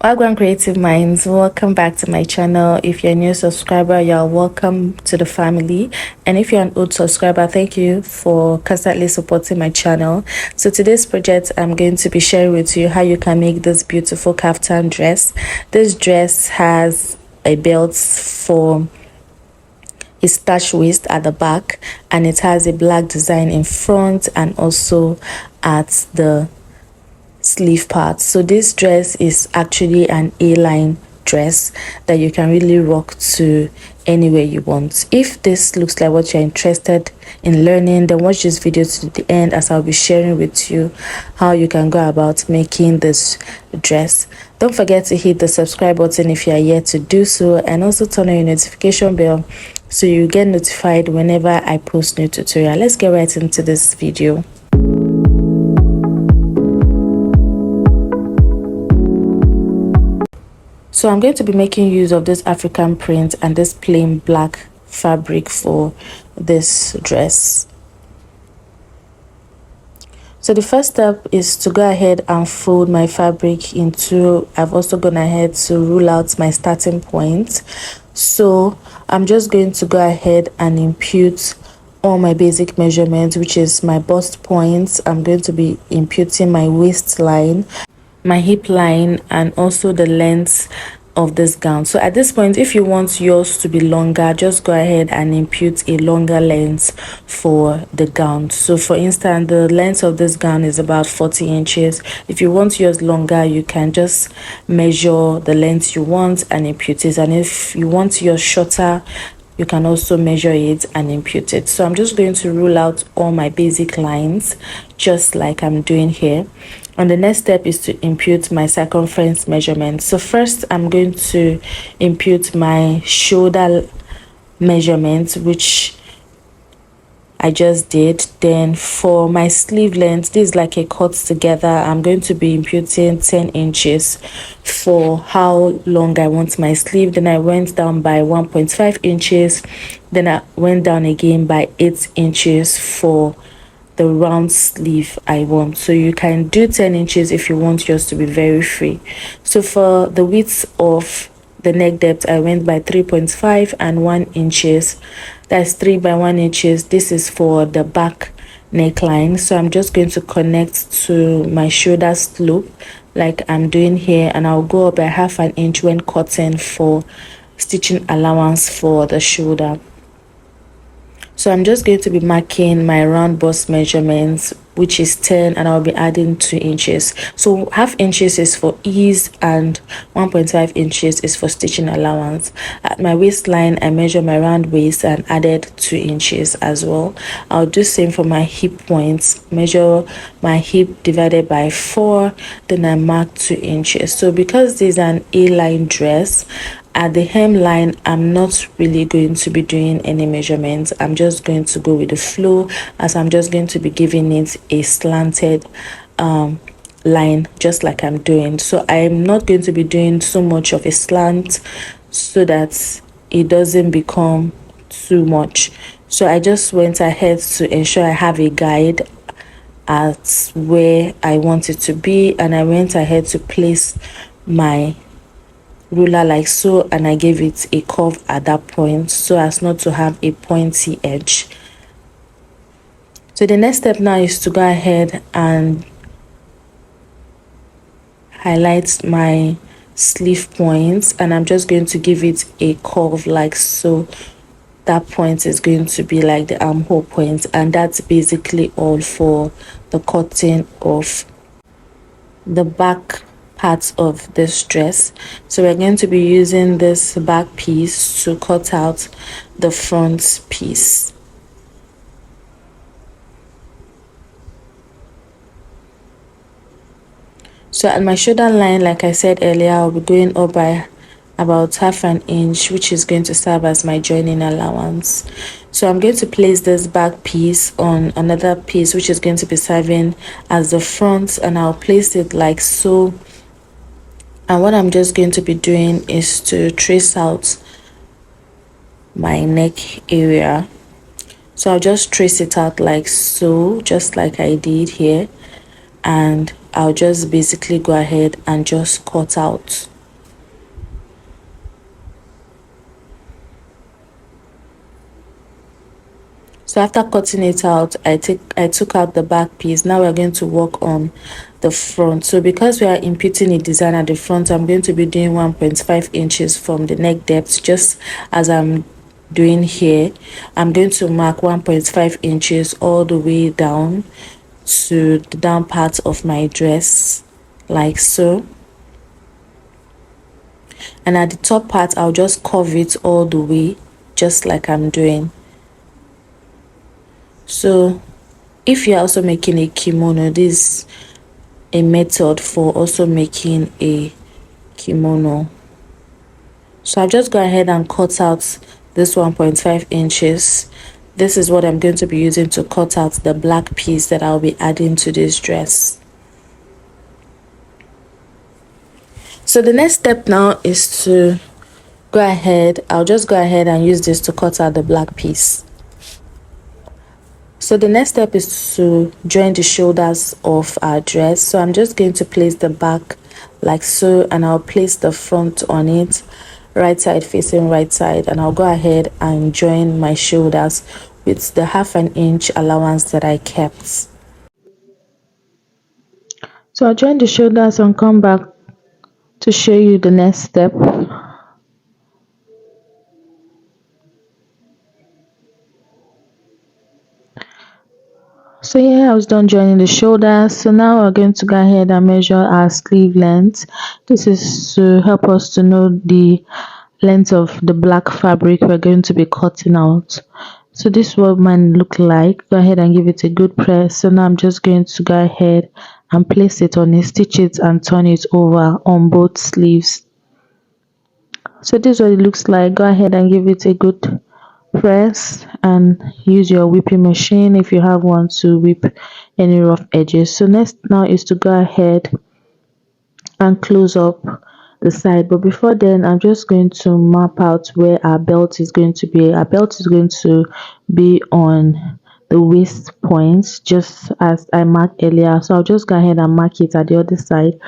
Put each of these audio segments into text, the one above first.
Wagwan Creative Minds, welcome back to my channel. If you're a new subscriber, you're welcome to the family, and if you're an old subscriber, thank you for constantly supporting my channel. So today's project, I'm going to be sharing with you how you can make this beautiful kaftan dress. This dress has a belt for a starch waist at the back, and it has a black design in front and also at the sleeve part. So this dress is actually an A-line dress that you can really rock to anywhere you want. If this looks like what you're interested in learning, then watch this video to the end, as I'll be sharing with you how you can go about making this dress. Don't forget to hit the subscribe button if you are yet to do so, and also turn on your notification bell so you get notified whenever I post new tutorial. Let's get right into this video. So I'm going to be making use of this African print and this plain black fabric for this dress. So the first step is to go ahead and fold my fabric into, I've also gone ahead to rule out my starting point. So I'm just going to go ahead and impute all my basic measurements, which is my bust points. I'm going to be imputing my waistline, my hip line, and also the length of this gown. So at this point, if you want yours to be longer, just go ahead and impute a longer length for the gown. So for instance, the length of this gown is about 40 inches. If you want yours longer, you can just measure the length you want and impute it, and if you want yours shorter, you can also measure it and impute it. So I'm just going to rule out all my basic lines just like I'm doing here. And the next step is to impute my circumference measurement. So first I'm going to impute my shoulder measurement, which I just did. Then for my sleeve length, this is like a cut together, I'm going to be imputing 10 inches for how long I want my sleeve. Then I went down by 1.5 inches, then I went down again by 8 inches for the round sleeve I want. So you can do 10 inches if you want yours to be very free. So for the width of the neck depth, I went by 3.5 and 1 inches. That's 3 by 1 inches. This is for the back neckline. So I'm just going to connect to my shoulder slope like I'm doing here, and I'll go up by half an inch when cutting for stitching allowance for the shoulder. So I'm just going to be marking my round bust measurements, which is 10, and I'll be adding 2 inches. So half inches is for ease and 1.5 inches is for stitching allowance. At my waistline, I measure my round waist and added 2 inches as well. I'll do same for my hip points, measure my hip divided by 4, then I mark 2 inches. So because this is an A-line dress, at the hemline, I'm not really going to be doing any measurements. I'm just going to go with the flow, as I'm just going to be giving it a slanted line just like I'm doing. So I'm not going to be doing so much of a slant so that it doesn't become too much. So I just went ahead to ensure I have a guide at where I want it to be, and I went ahead to place my ruler like so, and I gave it a curve at that point so as not to have a pointy edge. So the next step now is to go ahead and highlight my sleeve points, and I'm just going to give it a curve like so. That point is going to be like the armhole point, and that's basically all for the cutting of the back parts of this dress. So we're going to be using this back piece to cut out the front piece. So at my shoulder line, like I said earlier, I'll be going up by about half an inch, which is going to serve as my joining allowance. So I'm going to place this back piece on another piece, which is going to be serving as the front, and I'll place it like so. And what I'm just going to be doing is to trace out my neck area. So I'll just trace it out like so, just like I did here, and I'll just basically go ahead and just cut out So after cutting it out, I took out the back piece. Now we're going to work on the front. So because we are imputing a design at the front, I'm going to be doing 1.5 inches from the neck depth, just as I'm doing here. I'm going to mark 1.5 inches all the way down to the down part of my dress, like so. And at the top part, I'll just curve it all the way, just like I'm doing. So if you're also making a kimono, this is a method for also making a kimono. So I'll just go ahead and cut out this 1.5 inches. This is what I'm going to be using to cut out the black piece that I'll be adding to this dress. So the next step now is to I'll just go ahead and use this to cut out the black piece. So the next step is to join the shoulders of our dress. So I'm just going to place the back like so, and I'll place the front on it, right side facing right side, and I'll go ahead and join my shoulders with the 1/2 inch allowance that I kept. So I'll join the shoulders and come back to show you the next step. So yeah, I was done joining the shoulders. So now we're going to go ahead and measure our sleeve length. This is to help us to know the length of the black fabric we're going to be cutting out. So this is what mine look like. Go ahead and give it a good press. So now I'm just going to go ahead and place it on it, stitch it and turn it over on both sleeves. So this is what it looks like. Go ahead and give it a good press and use your whipping machine if you have one to whip any rough edges. So next now is to go ahead and close up the side, but before then I'm just going to map out where our belt is going to be. Our belt is going to be on the waist point, just as I marked earlier. So I'll just go ahead and mark it at the other side,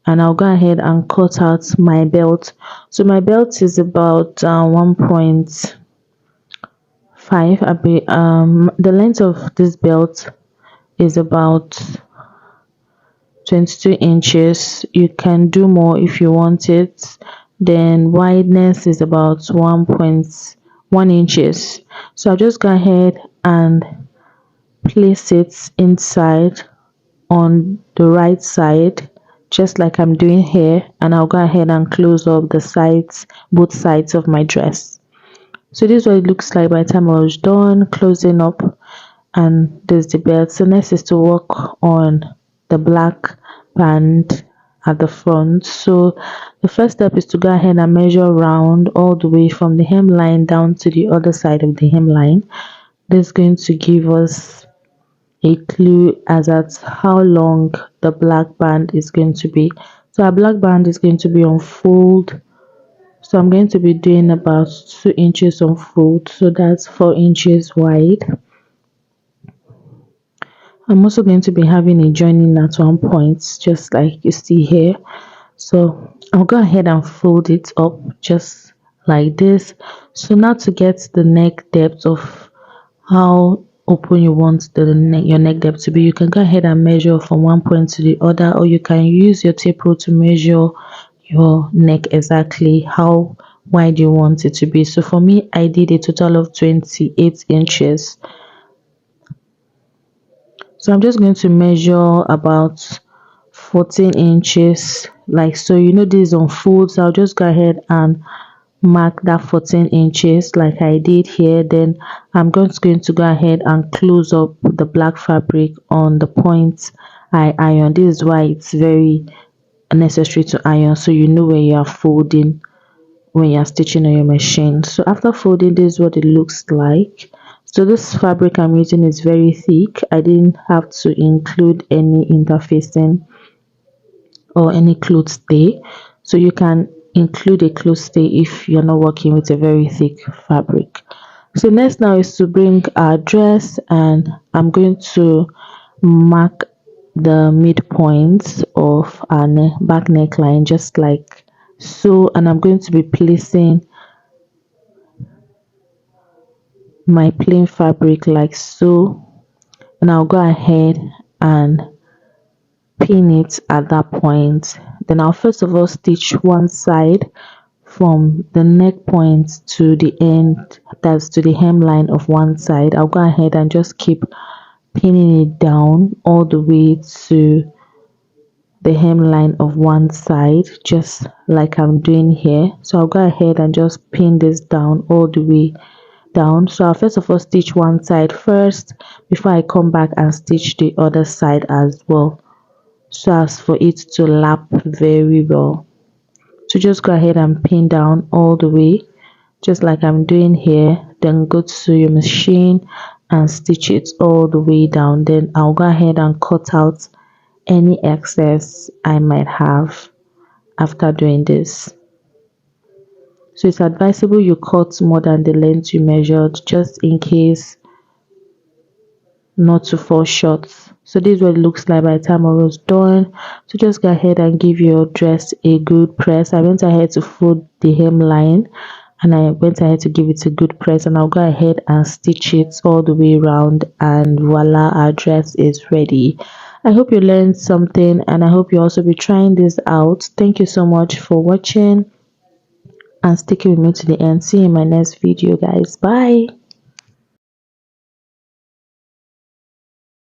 and I'll go ahead and cut out my belt. So my belt is about 1.5. The length of this belt is about 22 inches. You can do more if you want it. Then wideness is about 1.1 inches. So I'll just go ahead and place it inside on the right side, just like I'm doing here, and I'll go ahead and close up the sides, both sides of my dress. So this is what it looks like by the time I was done closing up, and there's the belt. So next is to work on the black band at the front. So the first step is to go ahead and measure round all the way from the hemline down to the other side of the hemline. This is going to give us a clue as at how long the black band is going to be. So our black band is going to be on fold. So I'm going to be doing about 2 inches on fold, so that's 4 inches wide. I'm also going to be having a joining at one point, just like you see here. So I'll go ahead and fold it up just like this. So now to get the neck depth of how open you want your neck depth to be, you can go ahead and measure from one point to the other, or you can use your tape rule to measure your neck exactly how wide you want it to be. So for me, I did a total of 28 inches. So I'm just going to measure about 14 inches, like so. You know this is on fold, so I'll just go ahead and mark that 14 inches like I did here. Then I'm just going to go ahead and close up the black fabric on the points I iron. This is why it's very necessary to iron, so you know where you are folding when you're stitching on your machine. So after folding, this is what it looks like. So this fabric I'm using is very thick. I didn't have to include any interfacing or any cloth stay, so you can include a cloth stay if you're not working with a very thick fabric. So next now is to bring our dress, and I'm going to mark the midpoint of our back neckline just like so, and I'm going to be placing my plain fabric like so, and I'll go ahead and pin it at that point. Then I'll first of all stitch one side from the neck point to the end, that's to the hemline of one side. I'll go ahead and just keep pinning it down all the way to the hemline of one side, just like I'm doing here. So I'll go ahead and just pin this down all the way down. So I'll first of all stitch one side first before I come back and stitch the other side as well, so as for it to lap very well. So just go ahead and pin down all the way, just like I'm doing here. Then go to your machine and stitch it all the way down. Then I'll go ahead and cut out any excess I might have after doing this. So it's advisable you cut more than the length you measured, just in case not to fall short. So this is what it looks like by the time I was done. So just go ahead and give your dress a good press. I went ahead to fold the hemline and I went ahead to give it a good press, and I'll go ahead and stitch it all the way around, and voila, our dress is ready. I hope you learned something, and I hope you also be trying this out. Thank you so much for watching and sticking with me to the end. See you in my next video, guys. Bye.